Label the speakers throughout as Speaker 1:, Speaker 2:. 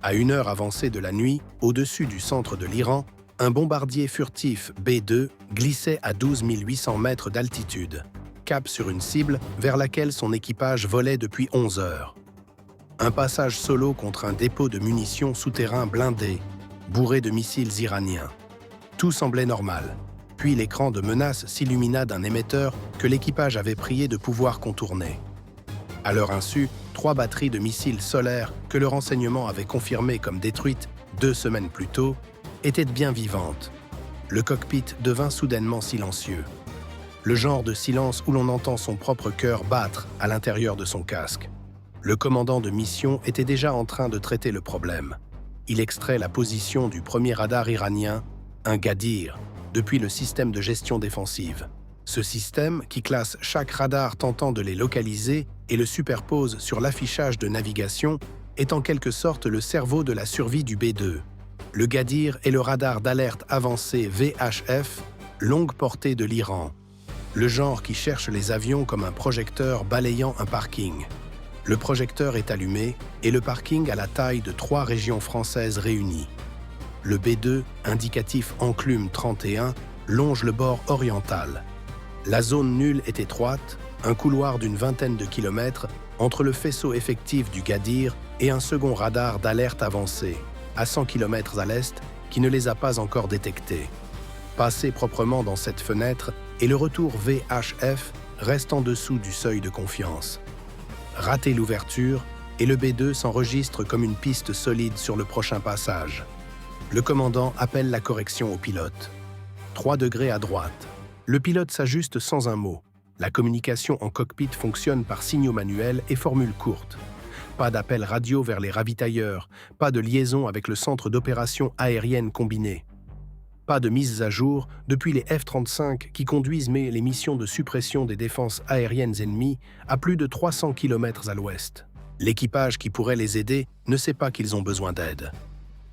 Speaker 1: À 1 heure avancée de la nuit, au-dessus du centre de l'Iran, un bombardier furtif B-2 glissait à 12 800 mètres d'altitude, cap sur une cible vers laquelle son équipage volait depuis 11 heures. Un passage solo contre un dépôt de munitions souterrain blindé, bourré de missiles iraniens. Tout semblait normal. Puis l'écran de menace s'illumina d'un émetteur que l'équipage avait prié de pouvoir contourner. À leur insu, 3 batteries de missiles solaires que le renseignement avait confirmées comme détruites 2 semaines plus tôt étaient bien vivantes. Le cockpit devint soudainement silencieux. Le genre de silence où l'on entend son propre cœur battre à l'intérieur de son casque. Le commandant de mission était déjà en train de traiter le problème. Il extrait la position du premier radar iranien, un Gadir, depuis le système de gestion défensive. Ce système, qui classe chaque radar tentant de les localiser et le superpose sur l'affichage de navigation, est en quelque sorte le cerveau de la survie du B-2. Le Gadir est le radar d'alerte avancé VHF, longue portée de l'Iran. Le genre qui cherche les avions comme un projecteur balayant un parking. Le projecteur est allumé et le parking a la taille de 3 régions françaises réunies. Le B-2, indicatif Enclume 31, longe le bord oriental. La zone nulle est étroite, un couloir d'une vingtaine de kilomètres entre le faisceau effectif du Gadir et un second radar d'alerte avancé, à 100 km à l'est, qui ne les a pas encore détectés. Passer proprement dans cette fenêtre et le retour VHF reste en dessous du seuil de confiance. Rater l'ouverture et le B-2 s'enregistre comme une piste solide sur le prochain passage. Le commandant appelle la correction au pilote. 3 degrés à droite. Le pilote s'ajuste sans un mot. La communication en cockpit fonctionne par signaux manuels et formules courtes. Pas d'appel radio vers les ravitailleurs, pas de liaison avec le centre d'opération aérienne combiné. Pas de mise à jour depuis les F-35 qui conduisent les missions de suppression des défenses aériennes ennemies à plus de 300 km à l'ouest. L'équipage qui pourrait les aider ne sait pas qu'ils ont besoin d'aide.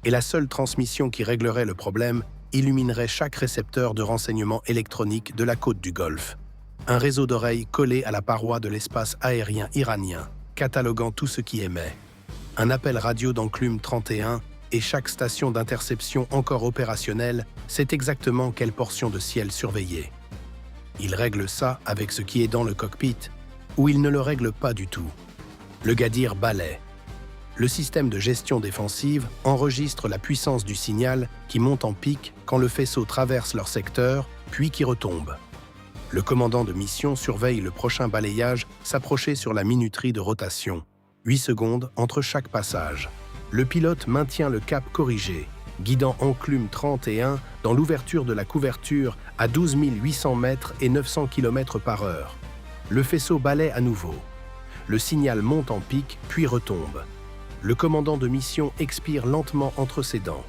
Speaker 1: Et la seule transmission qui réglerait le problème illuminerait chaque récepteur de renseignement électronique de la côte du Golfe. Un réseau d'oreilles collé à la paroi de l'espace aérien iranien, cataloguant tout ce qui émet. Un appel radio d'Enclume 31 et chaque station d'interception encore opérationnelle sait exactement quelle portion de ciel surveiller. Il règle ça avec ce qui est dans le cockpit, ou il ne le règle pas du tout. Le Gadir balaie. Le système de gestion défensive enregistre la puissance du signal qui monte en pic quand le faisceau traverse leur secteur, puis qui retombe. Le commandant de mission surveille le prochain balayage s'approcher sur la minuterie de rotation. 8 secondes entre chaque passage. Le pilote maintient le cap corrigé, guidant Enclume 31 dans l'ouverture de la couverture à 12 800 mètres et 900 km/h. Le faisceau balaie à nouveau. Le signal monte en pic, puis retombe. Le commandant de mission expire lentement entre ses dents.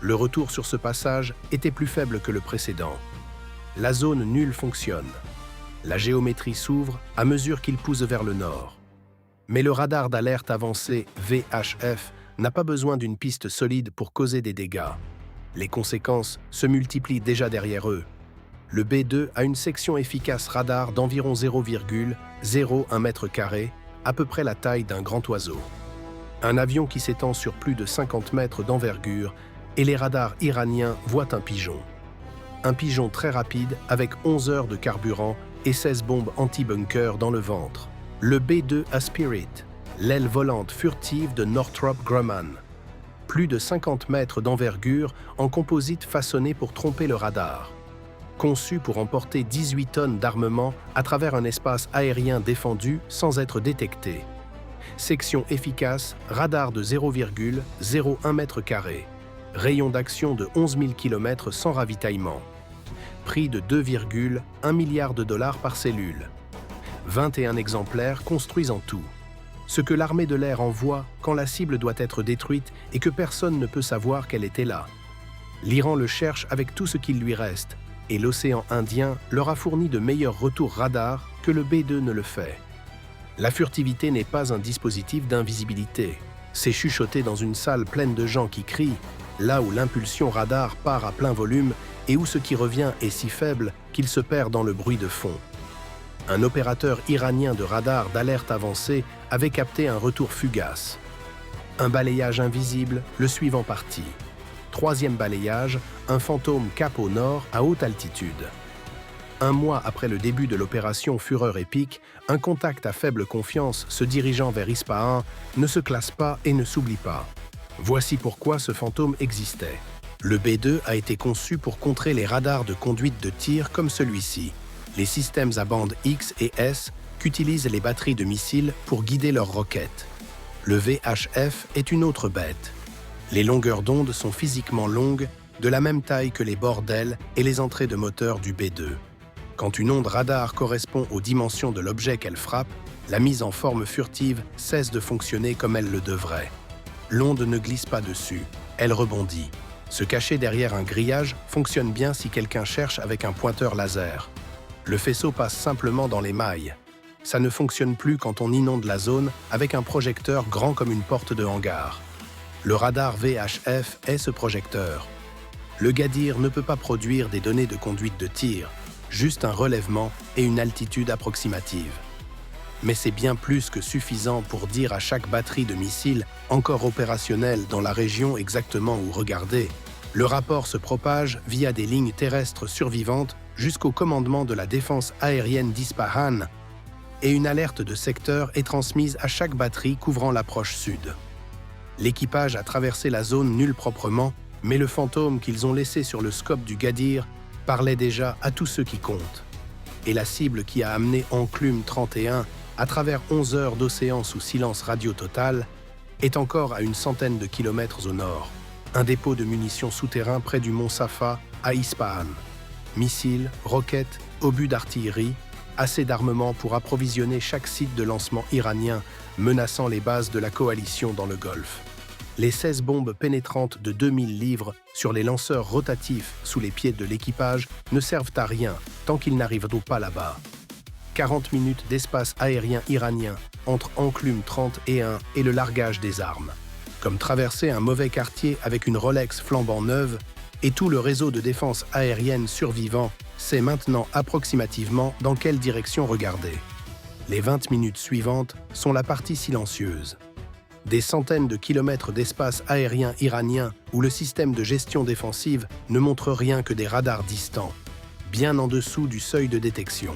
Speaker 1: Le retour sur ce passage était plus faible que le précédent. La zone nulle fonctionne. La géométrie s'ouvre à mesure qu'il pousse vers le nord. Mais le radar d'alerte avancé VHF n'a pas besoin d'une piste solide pour causer des dégâts. Les conséquences se multiplient déjà derrière eux. Le B-2 a une section efficace radar d'environ 0,01 m², à peu près la taille d'un grand oiseau. Un avion qui s'étend sur plus de 50 mètres d'envergure et les radars iraniens voient un pigeon. Un pigeon très rapide avec 11 heures de carburant et 16 bombes anti-bunker dans le ventre. Le B-2 a Spirit, l'aile volante furtive de Northrop Grumman. Plus de 50 mètres d'envergure en composite façonné pour tromper le radar. Conçu pour emporter 18 tonnes d'armement à travers un espace aérien défendu sans être détecté. Section efficace, radar de 0,01 m². Rayon d'action de 11 000 km sans ravitaillement. Prix de 2,1 milliards de dollars par cellule. 21 exemplaires construits en tout. Ce que l'armée de l'air envoie quand la cible doit être détruite et que personne ne peut savoir qu'elle était là. L'Iran le cherche avec tout ce qu'il lui reste, et l'océan Indien leur a fourni de meilleurs retours radars que le B-2 ne le fait. La furtivité n'est pas un dispositif d'invisibilité. C'est chuchoter dans une salle pleine de gens qui crient, là où l'impulsion radar part à plein volume et où ce qui revient est si faible qu'il se perd dans le bruit de fond. Un opérateur iranien de radar d'alerte avancée avait capté un retour fugace. Un balayage invisible, le suivant parti. Troisième balayage, un fantôme cap au nord à haute altitude. Un mois après le début de l'opération Fureur épique, un contact à faible confiance se dirigeant vers Ispahan ne se classe pas et ne s'oublie pas. Voici pourquoi ce fantôme existait. Le B2 a été conçu pour contrer les radars de conduite de tir comme celui-ci, les systèmes à bande X et S qu'utilisent les batteries de missiles pour guider leurs roquettes. Le VHF est une autre bête. Les longueurs d'onde sont physiquement longues, de la même taille que les bords d'ailes et les entrées de moteur du B2. Quand une onde radar correspond aux dimensions de l'objet qu'elle frappe, la mise en forme furtive cesse de fonctionner comme elle le devrait. L'onde ne glisse pas dessus, elle rebondit. Se cacher derrière un grillage fonctionne bien si quelqu'un cherche avec un pointeur laser. Le faisceau passe simplement dans les mailles. Ça ne fonctionne plus quand on inonde la zone avec un projecteur grand comme une porte de hangar. Le radar VHF est ce projecteur. Le Gadir ne peut pas produire des données de conduite de tir, juste un relèvement et une altitude approximative. Mais c'est bien plus que suffisant pour dire à chaque batterie de missiles encore opérationnelle dans la région exactement où regarder. Le rapport se propage via des lignes terrestres survivantes jusqu'au commandement de la défense aérienne d'Ispahan, et une alerte de secteur est transmise à chaque batterie couvrant l'approche sud. L'équipage a traversé la zone nulle proprement, mais le fantôme qu'ils ont laissé sur le scope du Gadir parlait déjà à tous ceux qui comptent. Et la cible qui a amené Enclume 31 à travers 11 heures d'océan sous silence radio total est encore à une centaine de kilomètres au nord, un dépôt de munitions souterrain près du mont Safa à Ispahan. Missiles, roquettes, obus d'artillerie, assez d'armement pour approvisionner chaque site de lancement iranien menaçant les bases de la coalition dans le Golfe. Les 16 bombes pénétrantes de 2000 livres sur les lanceurs rotatifs sous les pieds de l'équipage ne servent à rien tant qu'ils n'arriveront pas là-bas. 40 minutes d'espace aérien iranien entre Enclume 31 et le largage des armes. Comme traverser un mauvais quartier avec une Rolex flambant neuve, et tout le réseau de défense aérienne survivant sait maintenant approximativement dans quelle direction regarder. Les 20 minutes suivantes sont la partie silencieuse. Des centaines de kilomètres d'espace aérien iranien où le système de gestion défensive ne montre rien que des radars distants, bien en dessous du seuil de détection.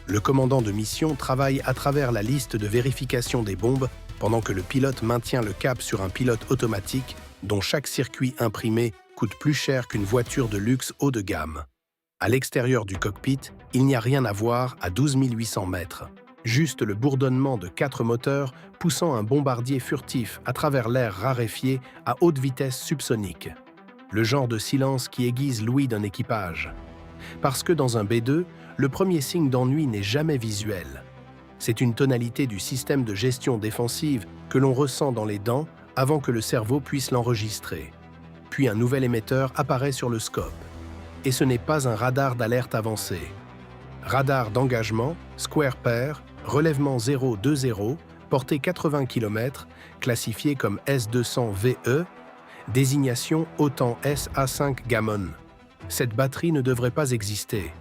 Speaker 1: Le commandant de mission travaille à travers la liste de vérification des bombes pendant que le pilote maintient le cap sur un pilote automatique dont chaque circuit imprimé coûte plus cher qu'une voiture de luxe haut de gamme. À l'extérieur du cockpit, il n'y a rien à voir à 12 800 mètres. Juste le bourdonnement de 4 moteurs poussant un bombardier furtif à travers l'air raréfié à haute vitesse subsonique. Le genre de silence qui aiguise l'ouïe d'un équipage. Parce que dans un B2, le premier signe d'ennui n'est jamais visuel. C'est une tonalité du système de gestion défensive que l'on ressent dans les dents avant que le cerveau puisse l'enregistrer. Puis un nouvel émetteur apparaît sur le scope. Et ce n'est pas un radar d'alerte avancé. Radar d'engagement, square pair, relèvement 020, portée 80 km, classifié comme S200VE, désignation OTAN SA5 Gammon. Cette batterie ne devrait pas exister.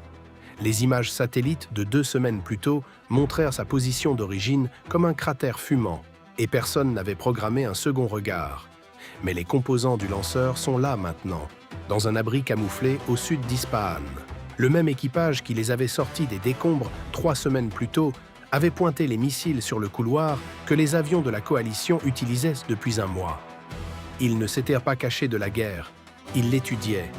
Speaker 1: Les images satellites de 2 semaines plus tôt montrèrent sa position d'origine comme un cratère fumant, et personne n'avait programmé un second regard. Mais les composants du lanceur sont là maintenant, dans un abri camouflé au sud d'Ispahan. Le même équipage qui les avait sortis des décombres 3 semaines plus tôt avait pointé les missiles sur le couloir que les avions de la coalition utilisaient depuis un mois. Ils ne s'étaient pas cachés de la guerre, ils l'étudiaient.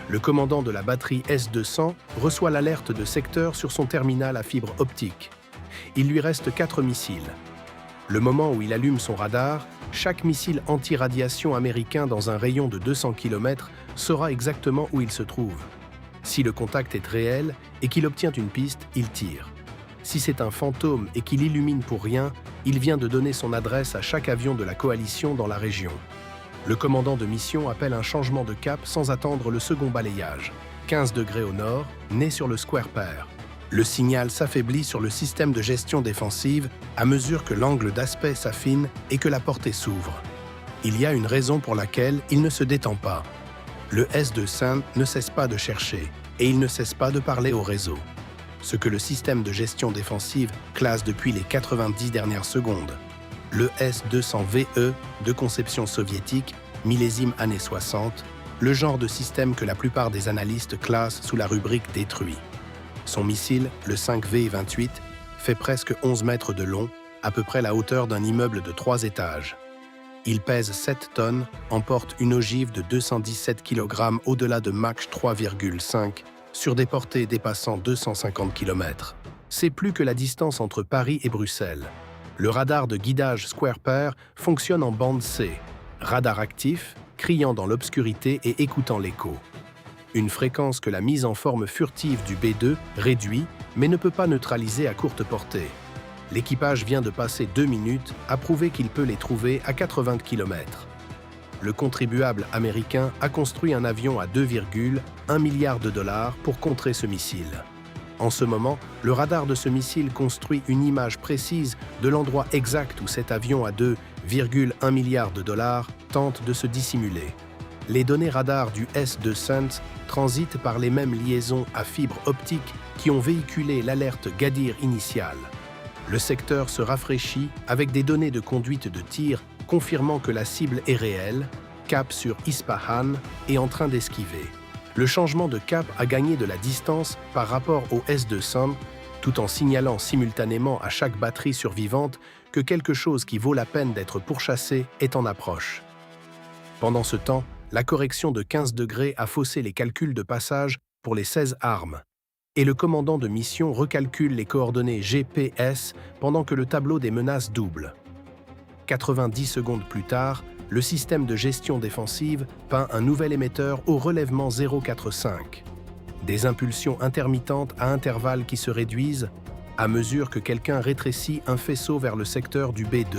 Speaker 1: Le commandant de la batterie S200 reçoit l'alerte de secteur sur son terminal à fibre optique. Il lui reste 4 missiles. Le moment où il allume son radar, chaque missile anti-radiation américain dans un rayon de 200 km saura exactement où il se trouve. Si le contact est réel et qu'il obtient une piste, il tire. Si c'est un fantôme et qu'il illumine pour rien, il vient de donner son adresse à chaque avion de la coalition dans la région. Le commandant de mission appelle un changement de cap sans attendre le second balayage. 15 degrés au nord, né sur le square pair. Le signal s'affaiblit sur le système de gestion défensive à mesure que l'angle d'aspect s'affine et que la portée s'ouvre. Il y a une raison pour laquelle il ne se détend pas. Le S200 ne cesse pas de chercher et il ne cesse pas de parler au réseau. Ce que le système de gestion défensive classe depuis les 90 dernières secondes. le S-200VE de conception soviétique, millésime années 60, le genre de système que la plupart des analystes classent sous la rubrique détruit. Son missile, le 5V-28, fait presque 11 mètres de long, à peu près la hauteur d'un immeuble de 3 étages. Il pèse 7 tonnes, emporte une ogive de 217 kg au-delà de Mach 3,5 sur des portées dépassant 250 km. C'est plus que la distance entre Paris et Bruxelles. Le radar de guidage Square Pair fonctionne en bande C, radar actif, criant dans l'obscurité et écoutant l'écho. Une fréquence que la mise en forme furtive du B2 réduit, mais ne peut pas neutraliser à courte portée. L'équipage vient de passer 2 minutes à prouver qu'il peut les trouver à 80 km. Le contribuable américain a construit un avion à 2,1 milliards de dollars pour contrer ce missile. En ce moment, le radar de ce missile construit une image précise de l'endroit exact où cet avion à 2,1 milliards de dollars tente de se dissimuler. Les données radar du S-200 transitent par les mêmes liaisons à fibre optique qui ont véhiculé l'alerte Gadir initiale. Le secteur se rafraîchit avec des données de conduite de tir confirmant que la cible est réelle, cap sur Ispahan et en train d'esquiver. Le changement de cap a gagné de la distance par rapport au S-200, tout en signalant simultanément à chaque batterie survivante que quelque chose qui vaut la peine d'être pourchassé est en approche. Pendant ce temps, la correction de 15 degrés a faussé les calculs de passage pour les 16 armes, et le commandant de mission recalcule les coordonnées GPS pendant que le tableau des menaces double. 90 secondes plus tard, le système de gestion défensive peint un nouvel émetteur au relèvement 045. Des impulsions intermittentes à intervalles qui se réduisent à mesure que quelqu'un rétrécit un faisceau vers le secteur du B2.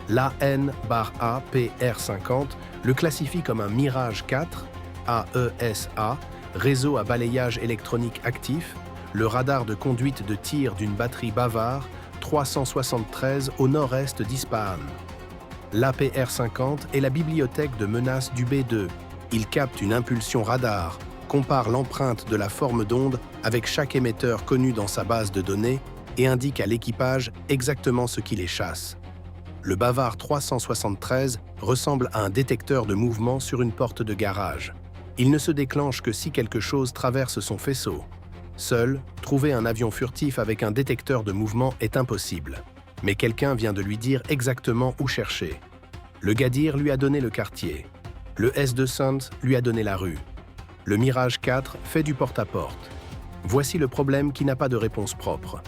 Speaker 1: L'AN-APR50 le classifie comme un Mirage 4, AESA, réseau à balayage électronique actif, le radar de conduite de tir d'une batterie Bavard 373 au nord-est d'Ispahan. L'APR50 est la bibliothèque de menaces du B2. Il capte une impulsion radar, compare l'empreinte de la forme d'onde avec chaque émetteur connu dans sa base de données et indique à l'équipage exactement ce qui les chasse. Le Bavard 373 ressemble à un détecteur de mouvement sur une porte de garage. Il ne se déclenche que si quelque chose traverse son faisceau. Seul, trouver un avion furtif avec un détecteur de mouvement est impossible. Mais quelqu'un vient de lui dire exactement où chercher. Le Gadir lui a donné le quartier. Le S-200 lui a donné la rue. Le Mirage 4 fait du porte-à-porte. Voici le problème qui n'a pas de réponse propre.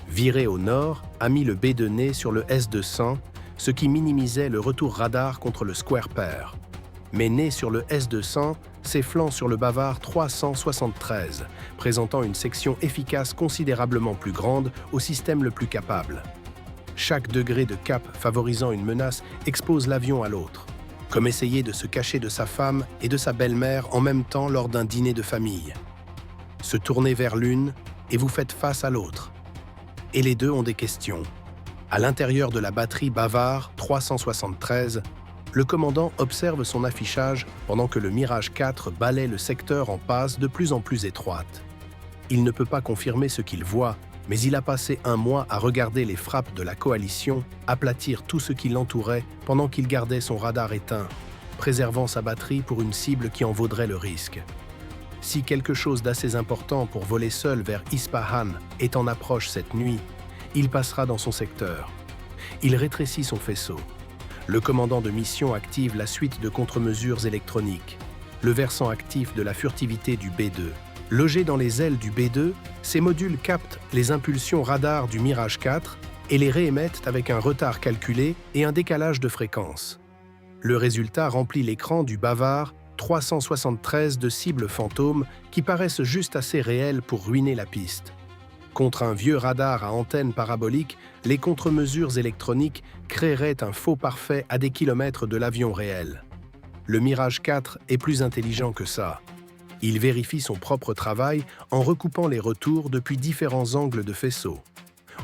Speaker 1: Virer au nord a mis le B de nez sur le S-200, ce qui minimisait le retour radar contre le Square Pair. Mais né sur le S-200, ses flancs sur le Bavard 373, présentant une section efficace considérablement plus grande au système le plus capable. Chaque degré de cap favorisant une menace expose l'avion à l'autre, comme essayer de se cacher de sa femme et de sa belle-mère en même temps lors d'un dîner de famille. Se tourner vers l'une et vous faites face à l'autre. Et les deux ont des questions. À l'intérieur de la batterie Bavard 373, le commandant observe son affichage pendant que le Mirage 4 balaie le secteur en passe de plus en plus étroite. Il ne peut pas confirmer ce qu'il voit, mais il a passé un mois à regarder les frappes de la coalition aplatir tout ce qui l'entourait pendant qu'il gardait son radar éteint, préservant sa batterie pour une cible qui en vaudrait le risque. Si quelque chose d'assez important pour voler seul vers Ispahan est en approche cette nuit, il passera dans son secteur. Il rétrécit son faisceau. Le commandant de mission active la suite de contre-mesures électroniques, le versant actif de la furtivité du B2. Logés dans les ailes du B2, ces modules captent les impulsions radar du Mirage 4 et les réémettent avec un retard calculé et un décalage de fréquence. Le résultat remplit l'écran du Bavard 373 de cibles fantômes qui paraissent juste assez réelles pour ruiner la piste. Contre un vieux radar à antenne parabolique, les contre-mesures électroniques créeraient un faux parfait à des kilomètres de l'avion réel. Le Mirage 4 est plus intelligent que ça. Il vérifie son propre travail en recoupant les retours depuis différents angles de faisceau.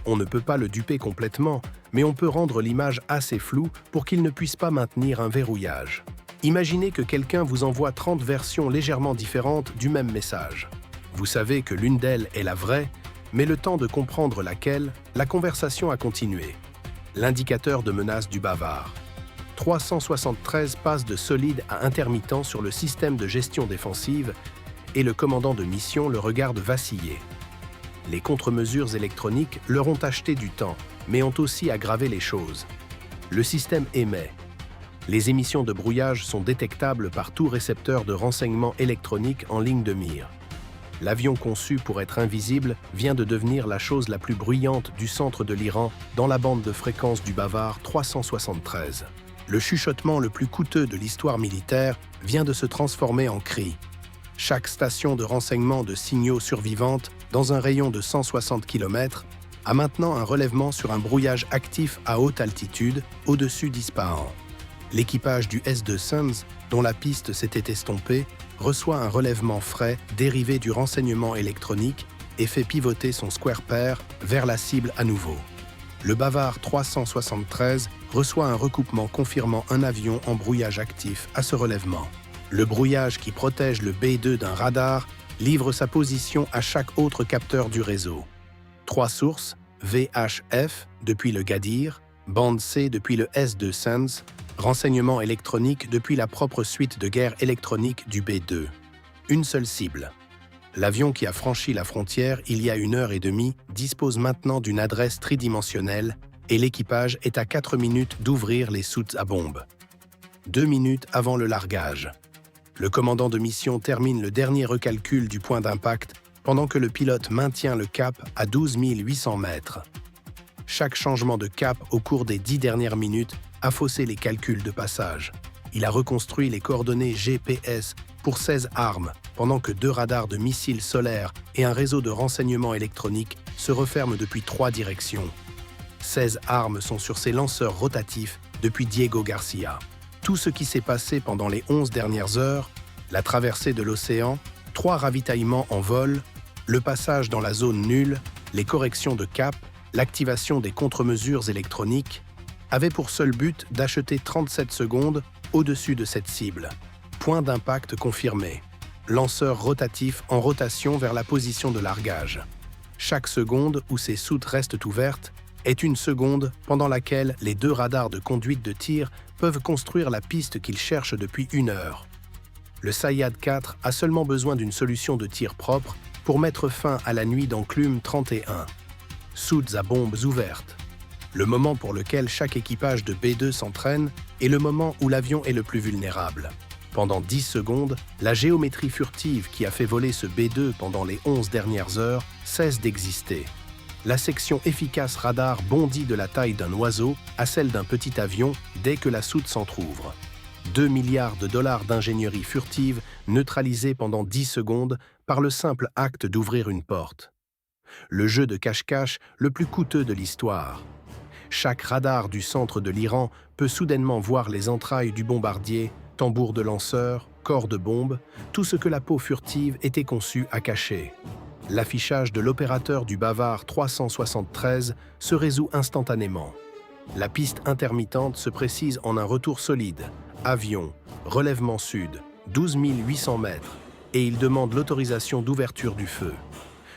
Speaker 1: On ne peut pas le duper complètement, mais on peut rendre l'image assez floue pour qu'il ne puisse pas maintenir un verrouillage. Imaginez que quelqu'un vous envoie 30 versions légèrement différentes du même message. Vous savez que l'une d'elles est la vraie, mais le temps de comprendre laquelle, la conversation a continué. l'indicateur de menace du bavard. 373 passe de solide à intermittent sur le système de gestion défensive et le commandant de mission le regarde vaciller. Les contre-mesures électroniques leur ont acheté du temps, mais ont aussi aggravé les choses. Le système émet. Les émissions de brouillage sont détectables par tout récepteur de renseignements électroniques en ligne de mire. L'avion conçu pour être invisible vient de devenir la chose la plus bruyante du centre de l'Iran dans la bande de fréquence du bavard 373. Le chuchotement le plus coûteux de l'histoire militaire vient de se transformer en cri. Chaque station de renseignement de signaux survivante dans un rayon de 160 km a maintenant un relèvement sur un brouillage actif à haute altitude au-dessus d'Ispahan. L'équipage du S-2 Suns, dont la piste s'était estompée, reçoit un relèvement frais dérivé du renseignement électronique et fait pivoter son square pair vers la cible à nouveau. Le bavard 373 reçoit un recoupement confirmant un avion en brouillage actif à ce relèvement. Le brouillage qui protège le B2 d'un radar livre sa position à chaque autre capteur du réseau. 3 sources, VHF depuis le Gadir, bande C depuis le S-2 Suns, renseignement électronique depuis la propre suite de guerre électronique du B2. Une seule cible. L'avion qui a franchi la frontière il y a 1h30 dispose maintenant d'une adresse tridimensionnelle et l'équipage est à 4 minutes d'ouvrir les soutes à bombes. 2 minutes avant le largage. Le commandant de mission termine le dernier recalcul du point d'impact pendant que le pilote maintient le cap à 12 800 mètres. Chaque changement de cap au cours des 10 dernières minutes a faussé les calculs de passage. Il a reconstruit les coordonnées GPS pour 16 armes, pendant que 2 radars de missiles solaires et un réseau de renseignement électronique se referment depuis 3 directions. 16 armes sont sur ces lanceurs rotatifs depuis Diego Garcia. Tout ce qui s'est passé pendant les 11 dernières heures, la traversée de l'océan, 3 ravitaillements en vol, le passage dans la zone nulle, les corrections de cap, l'activation des contre-mesures électroniques, avait pour seul but d'acheter 37 secondes au-dessus de cette cible. Point d'impact confirmé. Lanceur rotatif en rotation vers la position de largage. Chaque seconde où ces soutes restent ouvertes est une seconde pendant laquelle les 2 radars de conduite de tir peuvent construire la piste qu'ils cherchent depuis 1 heure. Le Sayyad 4 a seulement besoin d'une solution de tir propre pour mettre fin à la nuit d'enclume 31. Soutes à bombes ouvertes. Le moment pour lequel chaque équipage de B2 s'entraîne est le moment où l'avion est le plus vulnérable. Pendant 10 secondes, la géométrie furtive qui a fait voler ce B2 pendant les 11 dernières heures cesse d'exister. La section efficace radar bondit de la taille d'un oiseau à celle d'un petit avion dès que la soute s'entrouvre. 2 milliards de dollars d'ingénierie furtive neutralisés pendant 10 secondes par le simple acte d'ouvrir une porte. Le jeu de cache-cache le plus coûteux de l'histoire. Chaque radar du centre de l'Iran peut soudainement voir les entrailles du bombardier, tambour de lanceur, corps de bombe, tout ce que la peau furtive était conçue à cacher. L'affichage de l'opérateur du bavard 373 se résout instantanément. La piste intermittente se précise en un retour solide, avion, relèvement sud, 12 800 mètres, et il demande l'autorisation d'ouverture du feu.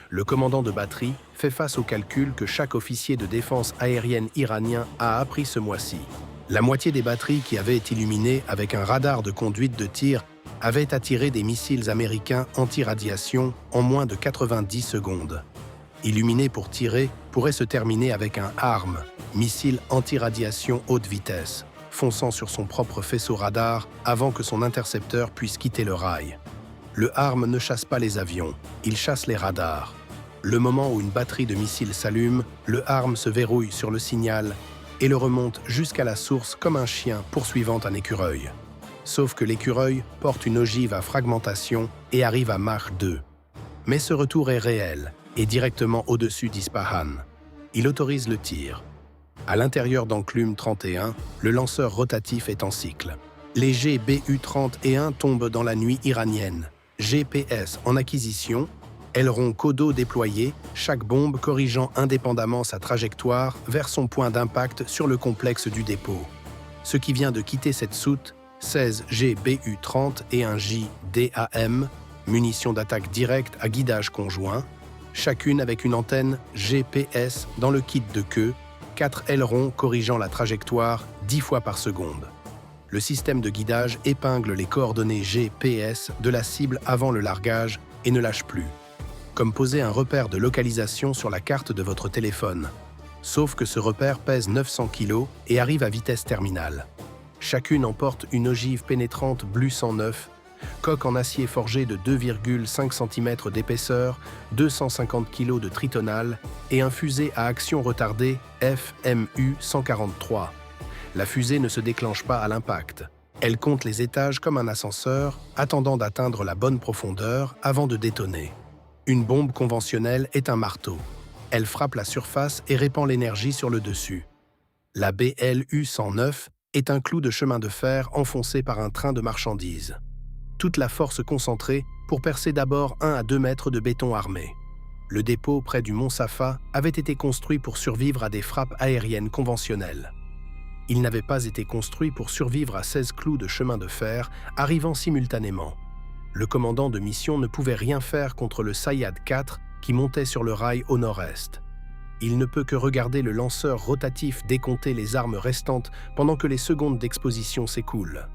Speaker 1: Le commandant de batterie fait face au calcul que chaque officier de défense aérienne iranien a appris ce mois-ci. La moitié des batteries qui avaient été illuminées avec un radar de conduite de tir avaient attiré des missiles américains anti-radiation en moins de 90 secondes. Illuminer pour tirer pourrait se terminer avec un HARM, missile anti-radiation haute vitesse, fonçant sur son propre faisceau radar avant que son intercepteur puisse quitter le rail. Le HARM ne chasse pas les avions, il chasse les radars. Le moment où une batterie de missiles s'allume, le HARM se verrouille sur le signal et le remonte jusqu'à la source comme un chien poursuivant un écureuil. Sauf que l'écureuil porte une ogive à fragmentation et arrive à Mach 2. Mais ce retour est réel et directement au-dessus d'Ispahan. Il autorise le tir. À l'intérieur d'enclume 31, le lanceur rotatif est en cycle. Les GBU-30 tombent dans la nuit iranienne. GPS en acquisition, aileron caudaux déployés, chaque bombe corrigeant indépendamment sa trajectoire vers son point d'impact sur le complexe du dépôt. Ce qui vient de quitter cette soute, 16 GBU-30 et un JDAM, munitions d'attaque directe à guidage conjoint, chacune avec une antenne GPS dans le kit de queue, 4 ailerons corrigeant la trajectoire 10 fois par seconde. Le système de guidage épingle les coordonnées GPS de la cible avant le largage et ne lâche plus, comme poser un repère de localisation sur la carte de votre téléphone. Sauf que ce repère pèse 900 kg et arrive à vitesse terminale. Chacune emporte une ogive pénétrante Blue 109, coque en acier forgé de 2,5 cm d'épaisseur, 250 kg de tritonal et un fusée à action retardée FMU 143. La fusée ne se déclenche pas à l'impact. Elle compte les étages comme un ascenseur, attendant d'atteindre la bonne profondeur avant de détonner. Une bombe conventionnelle est un marteau. Elle frappe la surface et répand l'énergie sur le dessus. La BLU 109 est un clou de chemin de fer enfoncé par un train de marchandises. Toute la force concentrée pour percer d'abord 1 à 2 mètres de béton armé. Le dépôt près du mont Safa avait été construit pour survivre à des frappes aériennes conventionnelles. Il n'avait pas été construit pour survivre à 16 clous de chemin de fer arrivant simultanément. Le commandant de mission ne pouvait rien faire contre le Sayyad 4 qui montait sur le rail au nord-est. Il ne peut que regarder le lanceur rotatif décompter les armes restantes pendant que les secondes d'exposition s'écoulent.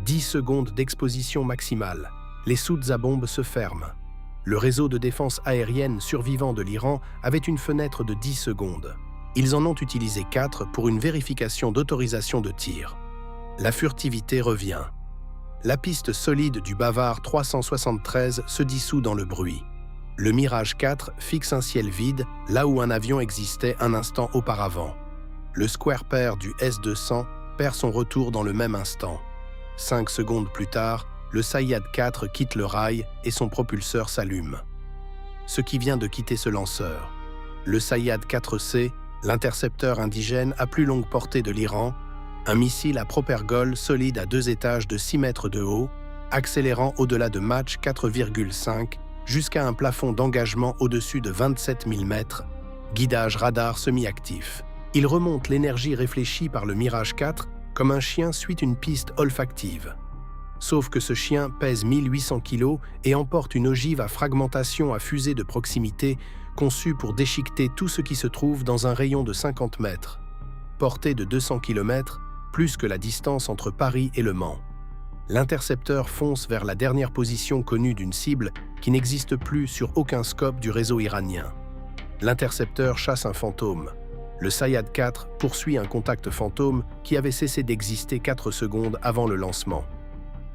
Speaker 1: 10 secondes d'exposition maximale. Les soutes à bombes se ferment. Le réseau de défense aérienne survivant de l'Iran avait une fenêtre de 10 secondes. Ils en ont utilisé 4 pour une vérification d'autorisation de tir. La furtivité revient. La piste solide du Bavard 373 se dissout dans le bruit. Le Mirage 4 fixe un ciel vide là où un avion existait un instant auparavant. Le Square Pair du S-200 perd son retour dans le même instant. 5 secondes plus tard, le Sayyad 4 quitte le rail et son propulseur s'allume. Ce qui vient de quitter ce lanceur. Le Sayyad 4C, l'intercepteur indigène à plus longue portée de l'Iran, un missile à propergol solide à 2 étages de 6 mètres de haut, accélérant au-delà de Mach 4,5 jusqu'à un plafond d'engagement au-dessus de 27 000 mètres, guidage radar semi-actif. Il remonte l'énergie réfléchie par le Mirage 4 comme un chien suit une piste olfactive. Sauf que ce chien pèse 1800 kg et emporte une ogive à fragmentation à fusée de proximité conçue pour déchiqueter tout ce qui se trouve dans un rayon de 50 mètres. Portée de 200 km, plus que la distance entre Paris et Le Mans. L'intercepteur fonce vers la dernière position connue d'une cible qui n'existe plus sur aucun scope du réseau iranien. L'intercepteur chasse un fantôme. Le Sayyad 4 poursuit un contact fantôme qui avait cessé d'exister 4 secondes avant le lancement.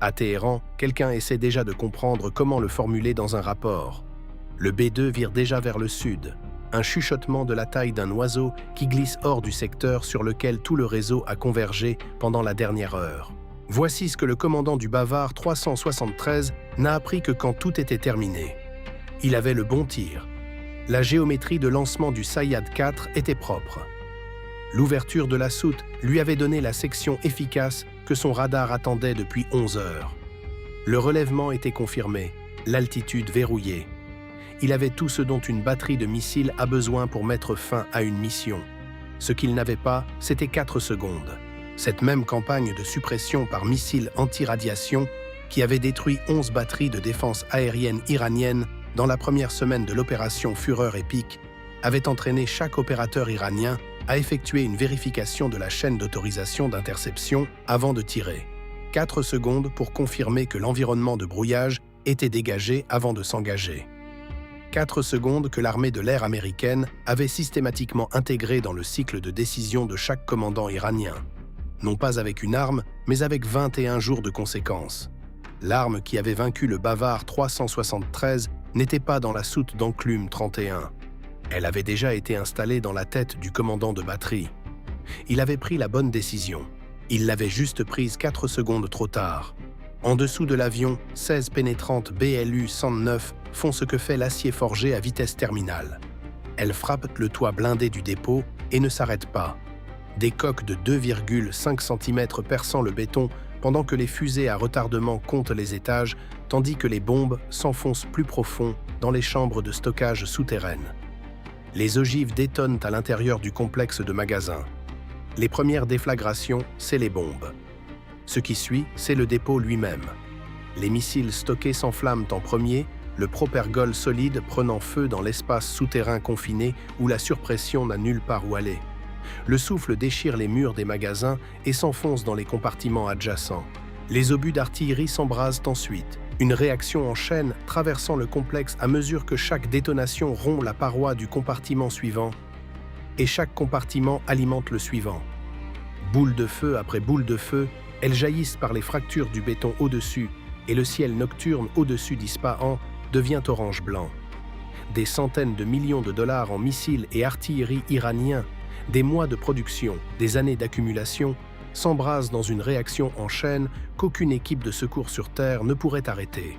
Speaker 1: À Téhéran, quelqu'un essaie déjà de comprendre comment le formuler dans un rapport. Le B2 vire déjà vers le sud, un chuchotement de la taille d'un oiseau qui glisse hors du secteur sur lequel tout le réseau a convergé pendant la dernière heure. Voici ce que le commandant du Bavard 373 n'a appris que quand tout était terminé. Il avait le bon tir. La géométrie de lancement du Sayyad 4 était propre. L'ouverture de la soute lui avait donné la section efficace que son radar attendait depuis 11 heures. Le relèvement était confirmé, l'altitude verrouillée. Il avait tout ce dont une batterie de missiles a besoin pour mettre fin à une mission. Ce qu'il n'avait pas, c'était 4 secondes. Cette même campagne de suppression par missiles anti-radiation, qui avait détruit 11 batteries de défense aérienne iranienne dans la première semaine de l'opération Fureur épique, avait entraîné chaque opérateur iranien à effectuer une vérification de la chaîne d'autorisation d'interception avant de tirer. 4 secondes pour confirmer que l'environnement de brouillage était dégagé avant de s'engager. 4 secondes que l'armée de l'air américaine avait systématiquement intégré dans le cycle de décision de chaque commandant iranien. Non pas avec une arme, mais avec 21 jours de conséquences. L'arme qui avait vaincu le Bavard 373 n'était pas dans la soute d'enclume 31. Elle avait déjà été installée dans la tête du commandant de batterie. Il avait pris la bonne décision. Il l'avait juste prise 4 secondes trop tard. En dessous de l'avion, 16 pénétrantes BLU 109 font ce que fait l'acier forgé à vitesse terminale. Elles frappent le toit blindé du dépôt et ne s'arrêtent pas. Des coques de 2,5 cm perçant le béton pendant que les fusées à retardement comptent les étages, tandis que les bombes s'enfoncent plus profond dans les chambres de stockage souterraines. Les ogives détonnent à l'intérieur du complexe de magasins. Les premières déflagrations, c'est les bombes. Ce qui suit, c'est le dépôt lui-même. Les missiles stockés s'enflamment en premier, le propergol solide prenant feu dans l'espace souterrain confiné où la surpression n'a nulle part où aller. Le souffle déchire les murs des magasins et s'enfonce dans les compartiments adjacents. Les obus d'artillerie s'embrasent ensuite. Une réaction en chaîne traversant le complexe à mesure que chaque détonation rompt la paroi du compartiment suivant et chaque compartiment alimente le suivant. Boule de feu après boule de feu, elles jaillissent par les fractures du béton au-dessus et le ciel nocturne au-dessus d'Ispahan devient orange-blanc. Des centaines de millions de dollars en missiles et artillerie iraniens, des mois de production, des années d'accumulation, s'embrasent dans une réaction en chaîne qu'aucune équipe de secours sur Terre ne pourrait arrêter.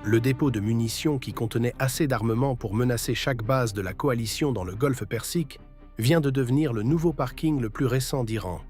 Speaker 1: Le dépôt de munitions qui contenait assez d'armement pour menacer chaque base de la coalition dans le golfe Persique vient de devenir le nouveau parking le plus récent d'Iran.